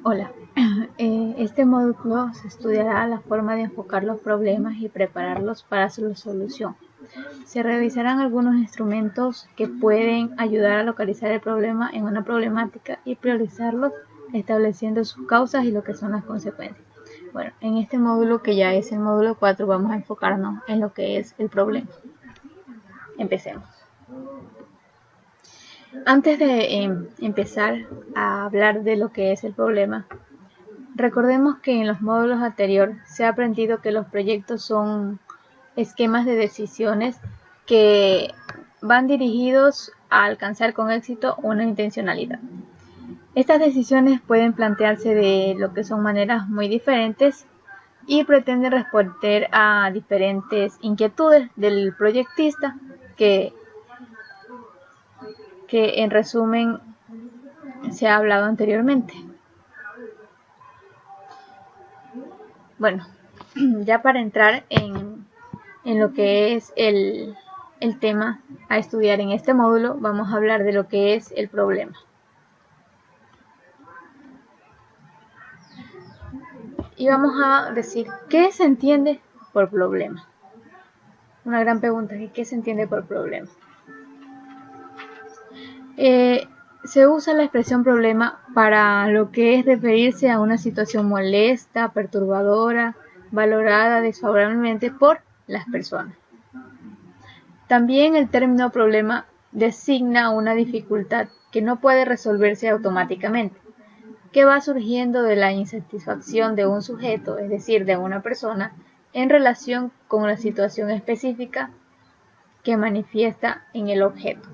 Hola, este módulo se estudiará la forma de enfocar los problemas y prepararlos para su solución. Se revisarán algunos instrumentos que pueden ayudar a localizar el problema en una problemática y priorizarlos, estableciendo sus causas y lo que son las consecuencias. Bueno, en este módulo, que ya es el módulo 4, vamos a enfocarnos en lo que es el problema. Empecemos. Antes de empezar a hablar de lo que es el problema, recordemos que en los módulos anteriores se ha aprendido que los proyectos son esquemas de decisiones que van dirigidos a alcanzar con éxito una intencionalidad. Estas decisiones pueden plantearse de lo que son maneras muy diferentes y pretenden responder a diferentes inquietudes del proyectista que en resumen se ha hablado anteriormente. Bueno, ya para entrar en lo que es el tema a estudiar en este módulo, vamos a hablar de lo que es el problema. Y vamos a decir, ¿qué se entiende por problema? Una gran pregunta, ¿qué se entiende por problema? Se usa la expresión problema para lo que es referirse a una situación molesta, perturbadora, valorada desfavorablemente por las personas. También el término problema designa una dificultad que no puede resolverse automáticamente, que va surgiendo de la insatisfacción de un sujeto, es decir, de una persona, en relación con la situación específica que manifiesta en el objeto.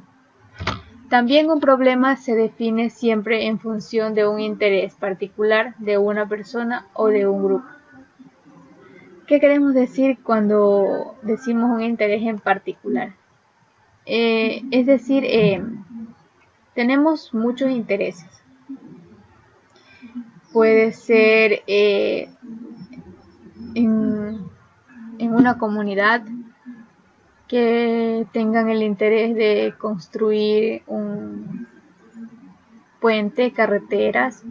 También un problema se define siempre en función de un interés particular de una persona o de un grupo. ¿Qué queremos decir cuando decimos un interés en particular? Es decir, tenemos muchos intereses. Puede ser en una comunidad que tengan el interés de construir un puente, carreteras,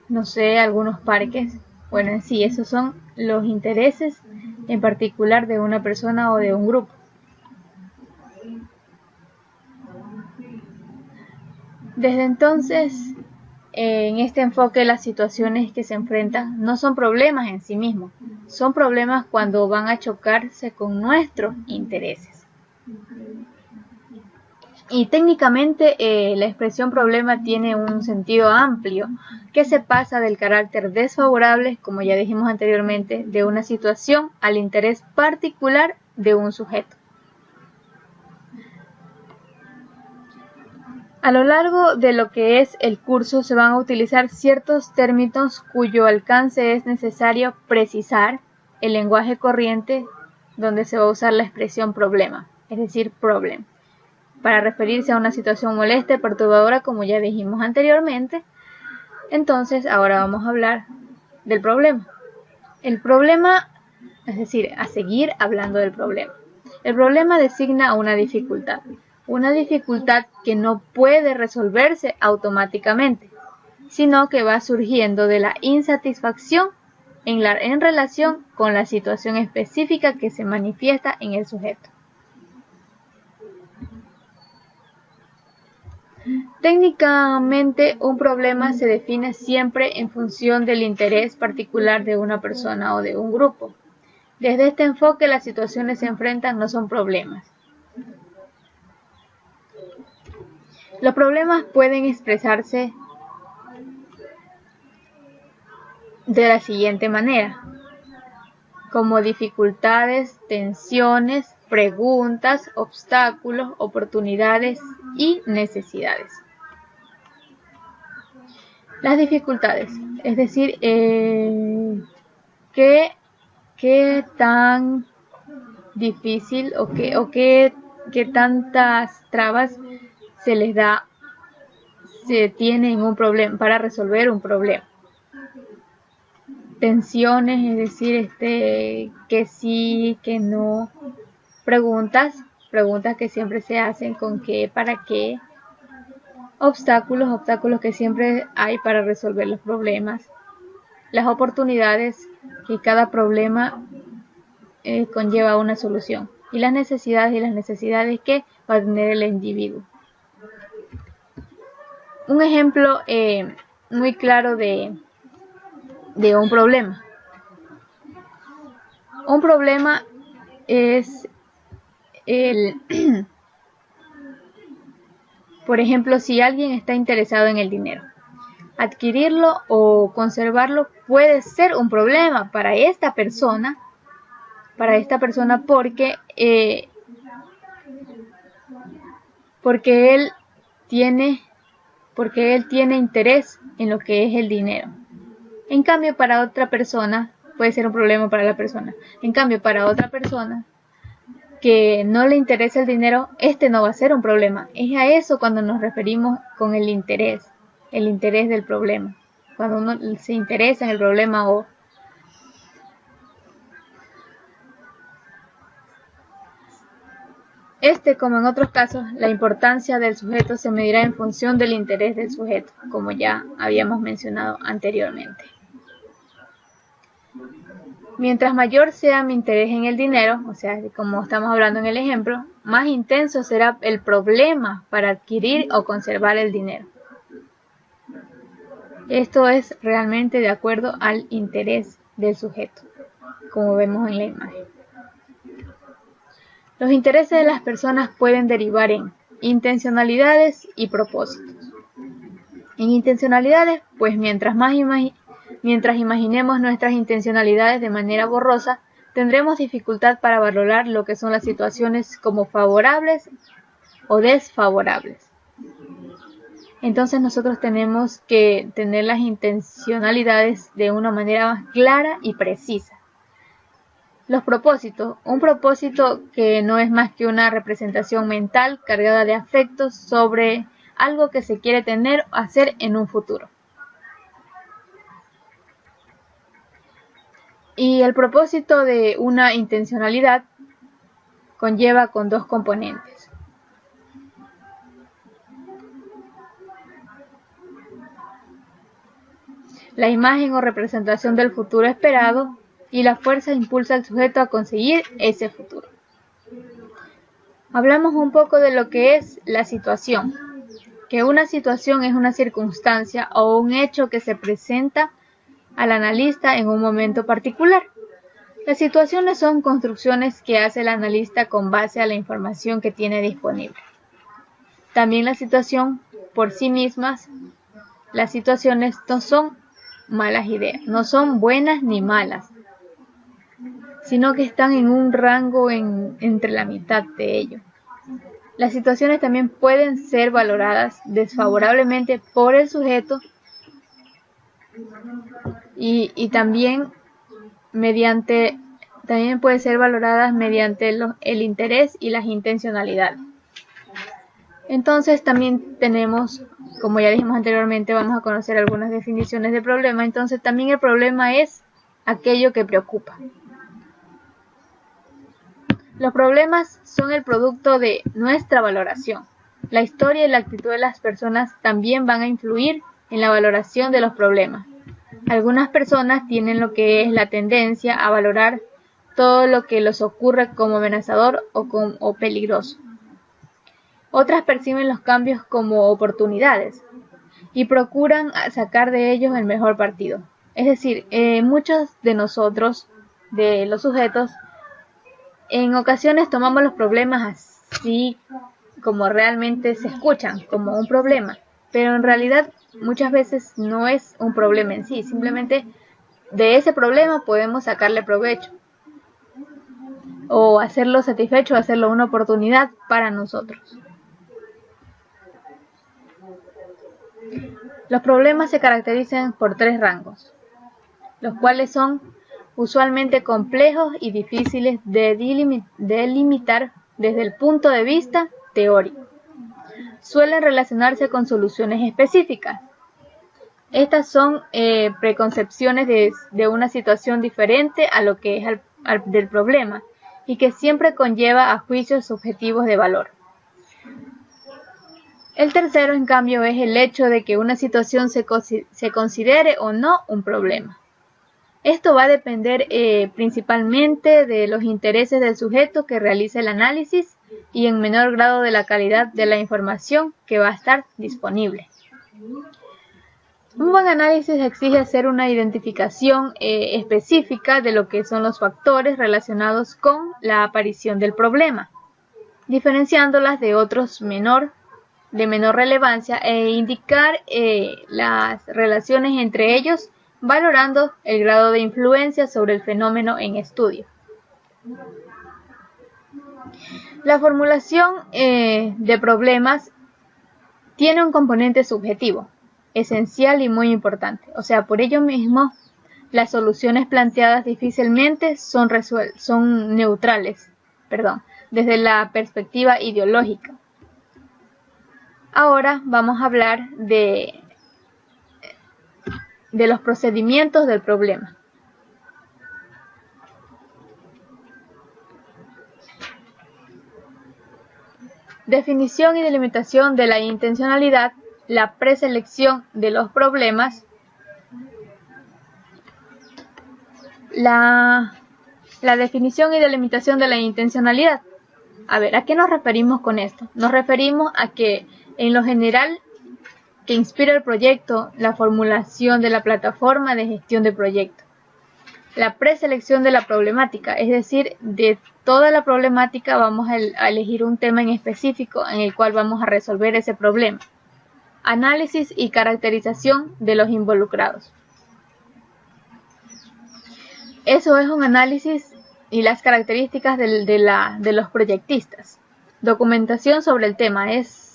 no sé, algunos parques. Bueno, en sí, esos son los intereses en particular de una persona o de un grupo. Desde entonces, en este enfoque, las situaciones que se enfrentan no son problemas en sí mismos, son problemas cuando van a chocarse con nuestros intereses. Y técnicamente la expresión problema tiene un sentido amplio que se pasa del carácter desfavorable, como ya dijimos anteriormente, de una situación al interés particular de un sujeto. A lo largo de lo que es el curso se van a utilizar ciertos términos cuyo alcance es necesario precisar el lenguaje corriente donde se va a usar la expresión problema, es decir, problem, para referirse a una situación molesta y perturbadora, como ya dijimos anteriormente. Entonces, ahora vamos a hablar del problema. El problema, es decir, a seguir hablando del problema. El problema designa una dificultad que no puede resolverse automáticamente, sino que va surgiendo de la insatisfacción en relación con la situación específica que se manifiesta en el sujeto. Técnicamente, un problema se define siempre en función del interés particular de una persona o de un grupo. Desde este enfoque, las situaciones que se enfrentan no son problemas. Los problemas pueden expresarse de la siguiente manera: como dificultades, tensiones, preguntas, obstáculos, oportunidades y necesidades. Las dificultades, es decir, qué tan difícil o qué tantas trabas se tiene en un problema para resolver un problema. Tensiones, es decir, que sí, que no. Preguntas que siempre se hacen con qué, para qué. obstáculos que siempre hay para resolver los problemas, las oportunidades que cada problema conlleva una solución, y las necesidades que va a tener el individuo. Un ejemplo muy claro de un problema. Un problema es por ejemplo, si alguien está interesado en el dinero, adquirirlo o conservarlo puede ser un problema para esta persona porque él tiene interés en lo que es el dinero. En cambio, para otra persona puede ser un problema para la persona. En cambio, para otra persona que no le interesa el dinero, no va a ser un problema. Es a eso cuando nos referimos con el interés del problema. Cuando uno se interesa en el problema o como en otros casos, la importancia del sujeto se medirá en función del interés del sujeto, como ya habíamos mencionado anteriormente. Mientras mayor sea mi interés en el dinero, o sea, como estamos hablando en el ejemplo, más intenso será el problema para adquirir o conservar el dinero. Esto es realmente de acuerdo al interés del sujeto, como vemos en la imagen. Los intereses de las personas pueden derivar en intencionalidades y propósitos. En intencionalidades, pues mientras imaginemos nuestras intencionalidades de manera borrosa, tendremos dificultad para valorar lo que son las situaciones como favorables o desfavorables. Entonces nosotros tenemos que tener las intencionalidades de una manera más clara y precisa. Los propósitos. Un propósito que no es más que una representación mental cargada de afectos sobre algo que se quiere tener o hacer en un futuro. Y el propósito de una intencionalidad conlleva con dos componentes. La imagen o representación del futuro esperado y la fuerza impulsa al sujeto a conseguir ese futuro. Hablamos un poco de lo que es la situación, que una situación es una circunstancia o un hecho que se presenta al analista en un momento particular. Las situaciones son construcciones que hace el analista con base a la información que tiene disponible. También la situación por sí mismas, las situaciones no son malas ideas, no son buenas ni malas, sino que están en un rango entre la mitad de ello. Las situaciones también pueden ser valoradas desfavorablemente por el sujeto y también pueden ser valoradas mediante el interés y las intencionalidades. Entonces también tenemos, como ya dijimos anteriormente, vamos a conocer algunas definiciones de problema. Entonces también el problema es aquello que preocupa. Los problemas son el producto de nuestra valoración. La historia y la actitud de las personas también van a influir en la valoración de los problemas. Algunas personas tienen lo que es la tendencia a valorar todo lo que les ocurre como amenazador o peligroso. Otras perciben los cambios como oportunidades y procuran sacar de ellos el mejor partido. Es decir, muchos de nosotros, de los sujetos, en ocasiones tomamos los problemas así como realmente se escuchan, como un problema, pero en realidad muchas veces no es un problema en sí, simplemente de ese problema podemos sacarle provecho o hacerlo satisfecho, hacerlo una oportunidad para nosotros. Los problemas se caracterizan por 3 rangos, los cuales son usualmente complejos y difíciles de delimitar desde el punto de vista teórico. Suelen relacionarse con soluciones específicas. Estas son preconcepciones de una situación diferente a lo que es del problema y que siempre conlleva a juicios subjetivos de valor. El tercero, en cambio, es el hecho de que una situación se considere o no un problema. Esto va a depender principalmente de los intereses del sujeto que realiza el análisis y en menor grado de la calidad de la información que va a estar disponible. Un buen análisis exige hacer una identificación específica de lo que son los factores relacionados con la aparición del problema, diferenciándolas de otros de menor relevancia e indicar las relaciones entre ellos, valorando el grado de influencia sobre el fenómeno en estudio. La formulación de problemas tiene un componente subjetivo, esencial y muy importante. O sea, por ello mismo, las soluciones planteadas difícilmente son neutrales, desde la perspectiva ideológica. Ahora vamos a hablar de los procedimientos del problema. Definición y delimitación de la intencionalidad, la preselección de los problemas, la definición y delimitación de la intencionalidad. A ver, ¿a qué nos referimos con esto? Nos referimos a que en lo general que inspira el proyecto, la formulación de la plataforma de gestión de proyecto, la preselección de la problemática, es decir, de toda la problemática vamos a elegir un tema en específico en el cual vamos a resolver ese problema. Análisis y caracterización de los involucrados. Eso es un análisis y las características de los proyectistas. Documentación sobre el tema es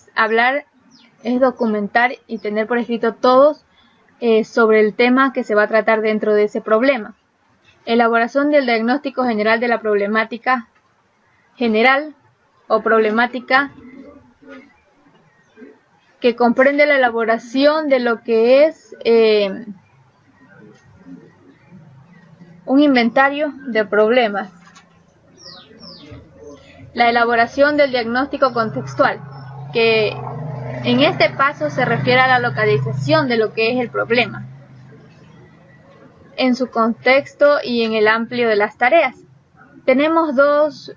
documentar y tener por escrito todos sobre el tema que se va a tratar dentro de ese problema. Elaboración del diagnóstico general de la problemática general o problemática que comprende la elaboración de lo que es un inventario de problemas. La elaboración del diagnóstico contextual, que en este paso se refiere a la localización de lo que es el problema, en su contexto y en el amplio de las tareas. Tenemos dos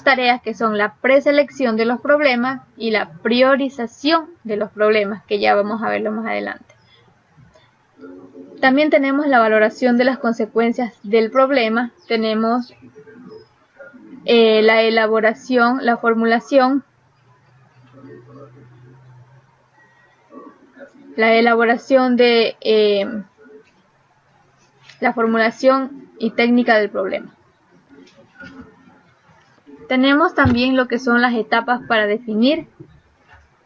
tareas que son la preselección de los problemas y la priorización de los problemas, que ya vamos a verlo más adelante. También tenemos la valoración de las consecuencias del problema, tenemos la elaboración, la formulación, la formulación y técnica del problema. Tenemos también lo que son las etapas para definir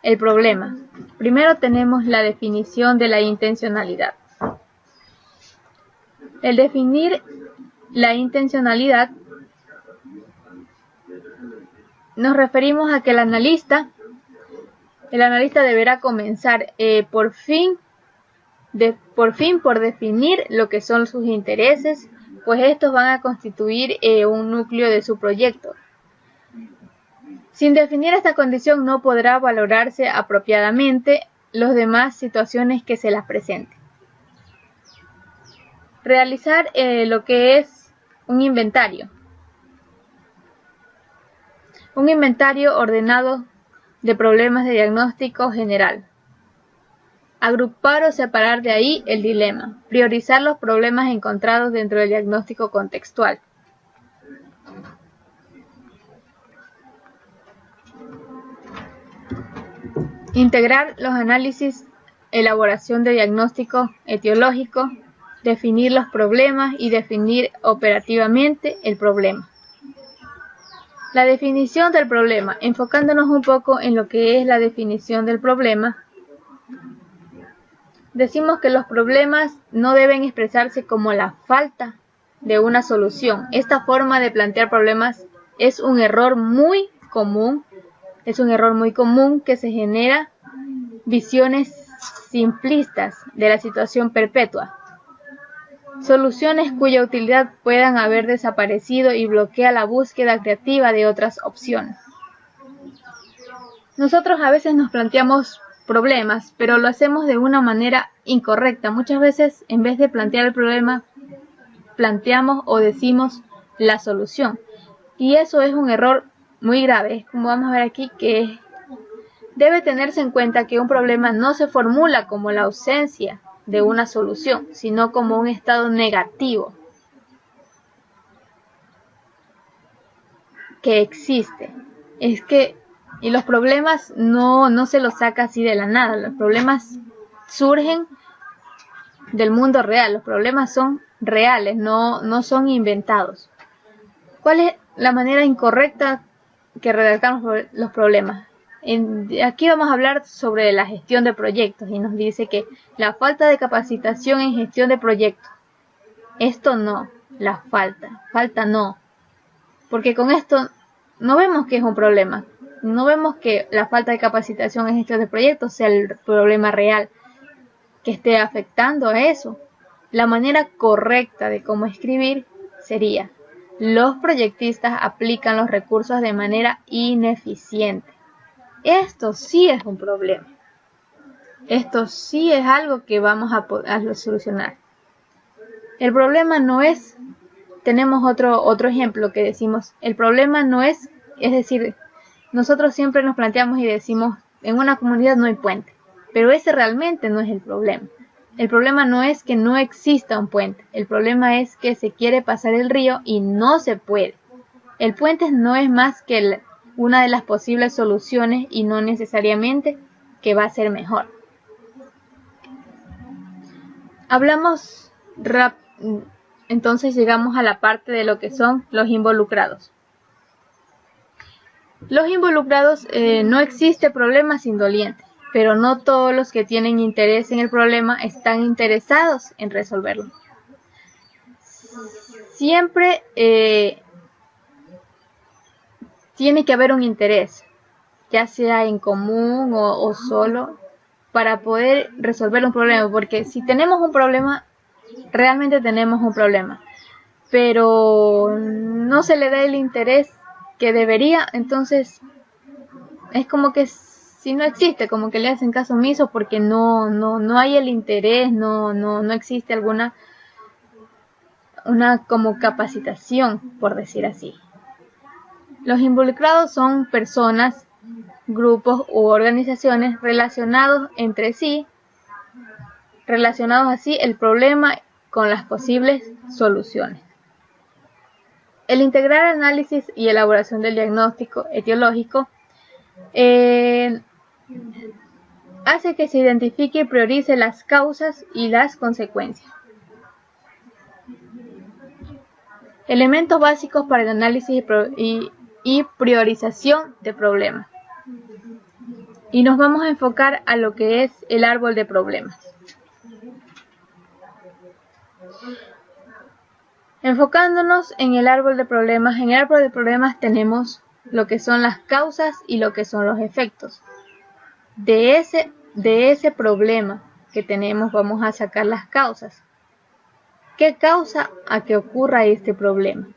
el problema. Primero tenemos la definición de la intencionalidad. El definir la intencionalidad nos referimos a que el analista deberá comenzar por definir lo que son sus intereses, pues estos van a constituir un núcleo de su proyecto. Sin definir esta condición no podrá valorarse apropiadamente las demás situaciones que se las presenten. Realizar lo que es un inventario. Un inventario ordenado de problemas de diagnóstico general. Agrupar o separar de ahí el dilema. Priorizar los problemas encontrados dentro del diagnóstico contextual. Integrar los análisis, elaboración de diagnóstico etiológico, definir los problemas y definir operativamente el problema. La definición del problema, enfocándonos un poco en lo que es la definición del problema, decimos que los problemas no deben expresarse como la falta de una solución. Esta forma de plantear problemas es un error muy común. Que se genera visiones simplistas de la situación perpetua. Soluciones cuya utilidad puedan haber desaparecido y bloquea la búsqueda creativa de otras opciones. Nosotros a veces nos planteamos problemas, pero lo hacemos de una manera incorrecta. Muchas veces, en vez de plantear el problema, planteamos o decimos la solución. Y eso es un error muy grave, como vamos a ver aquí, que debe tenerse en cuenta que un problema no se formula como la ausencia de una solución, sino como un estado negativo que existe. Y los problemas no se los saca así de la nada. Los problemas surgen del mundo real. Los problemas son reales, no son inventados. ¿Cuál es la manera incorrecta que redactamos los problemas? Aquí vamos a hablar sobre la gestión de proyectos y nos dice que la falta de capacitación en gestión de proyectos. Esto no, la falta no. Porque con esto no vemos que es un problema. No vemos que la falta de capacitación en gestión de proyectos sea el problema real que esté afectando a eso. La manera correcta de cómo escribir sería: los proyectistas aplican los recursos de manera ineficiente. Esto sí es un problema. Esto sí es algo que vamos a solucionar. El problema no es, tenemos otro ejemplo que decimos, el problema no es decir, nosotros siempre nos planteamos y decimos, en una comunidad no hay puente, pero ese realmente no es el problema. El problema no es que no exista un puente, el problema es que se quiere pasar el río y no se puede. El puente no es más que una de las posibles soluciones y no necesariamente que va a ser mejor. Entonces llegamos a la parte de lo que son los involucrados. Los involucrados, no existe problema sin doliente, pero no todos los que tienen interés en el problema están interesados en resolverlo. Siempre tiene que haber un interés, ya sea en común o solo, para poder resolver un problema, porque si tenemos un problema, realmente tenemos un problema, pero no se le da el interés que debería, entonces es como que si no existe, como que le hacen caso omiso porque no hay el interés, no existe una como capacitación, por decir así. Los involucrados son personas, grupos u organizaciones relacionados entre sí, relacionados así el problema con las posibles soluciones. El integrar análisis y elaboración del diagnóstico etiológico hace que se identifique y priorice las causas y las consecuencias. Elementos básicos para el análisis y priorización de problemas. Y nos vamos a enfocar a lo que es el árbol de problemas. Enfocándonos en el árbol de problemas, tenemos lo que son las causas y lo que son los efectos. De ese problema que tenemos vamos a sacar las causas. ¿Qué causa a que ocurra este problema?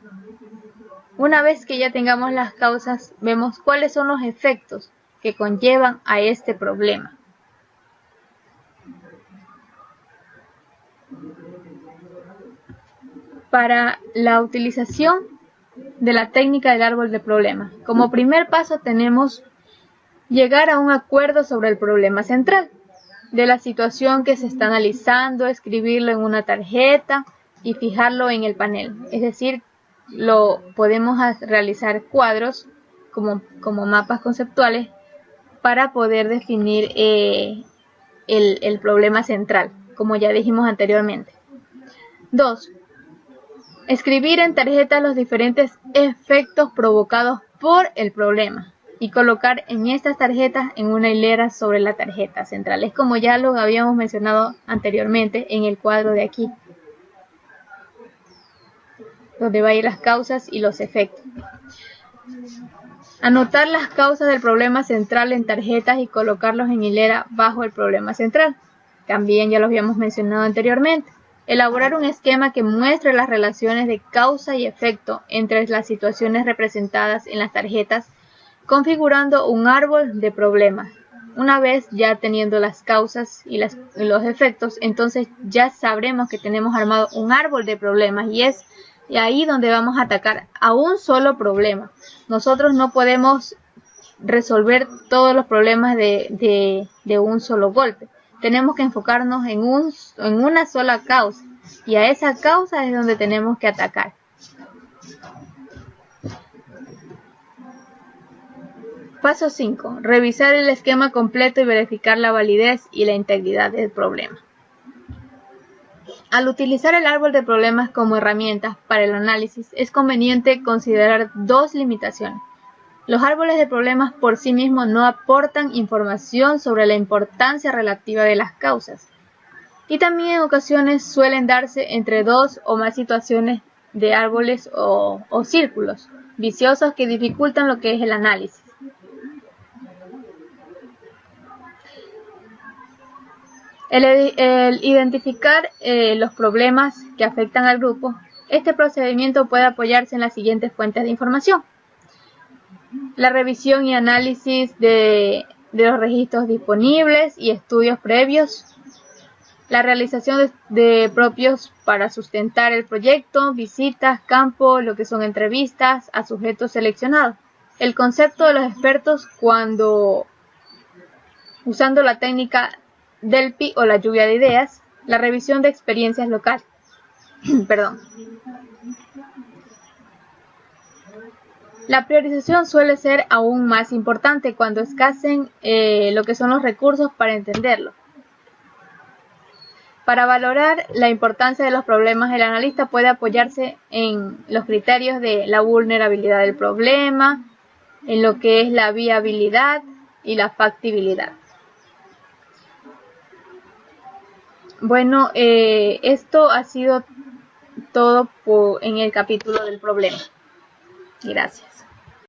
Una vez que ya tengamos las causas, vemos cuáles son los efectos que conllevan a este problema. Para la utilización de la técnica del árbol de problemas, como primer paso tenemos llegar a un acuerdo sobre el problema central de la situación que se está analizando, escribirlo en una tarjeta y fijarlo en el panel. Es decir, podemos realizar cuadros como mapas conceptuales para poder definir el problema central, como ya dijimos anteriormente. 2. Escribir en tarjeta los diferentes efectos provocados por el problema y colocar en estas tarjetas en una hilera sobre la tarjeta central. Es como ya lo habíamos mencionado anteriormente en el cuadro de aquí, donde va a ir las causas y los efectos. Anotar las causas del problema central en tarjetas y colocarlos en hilera bajo el problema central. También ya lo habíamos mencionado anteriormente. Elaborar un esquema que muestre las relaciones de causa y efecto entre las situaciones representadas en las tarjetas configurando un árbol de problemas. Una vez ya teniendo las causas y los efectos, entonces ya sabremos que tenemos armado un árbol de problemas y es ahí donde vamos a atacar a un solo problema. Nosotros no podemos resolver todos los problemas de un solo golpe. Tenemos que enfocarnos en una sola causa y a esa causa es donde tenemos que atacar. Paso 5. Revisar el esquema completo y verificar la validez y la integridad del problema. Al utilizar el árbol de problemas como herramienta para el análisis, es conveniente considerar dos limitaciones. Los árboles de problemas por sí mismos no aportan información sobre la importancia relativa de las causas. Y también en ocasiones suelen darse entre dos o más situaciones de árboles o círculos viciosos que dificultan lo que es el análisis. El identificar los problemas que afectan al grupo, este procedimiento puede apoyarse en las siguientes fuentes de información. La revisión y análisis de los registros disponibles y estudios previos. La realización de propios para sustentar el proyecto, visitas, campo, lo que son entrevistas a sujetos seleccionados. El concepto de los expertos cuando usando la técnica Delphi o la lluvia de ideas, la revisión de experiencias locales. La priorización suele ser aún más importante cuando escasen lo que son los recursos para entenderlo. Para valorar la importancia de los problemas, el analista puede apoyarse en los criterios de la vulnerabilidad del problema, en lo que es la viabilidad y la factibilidad. Bueno, esto ha sido todo en el capítulo del problema. Gracias.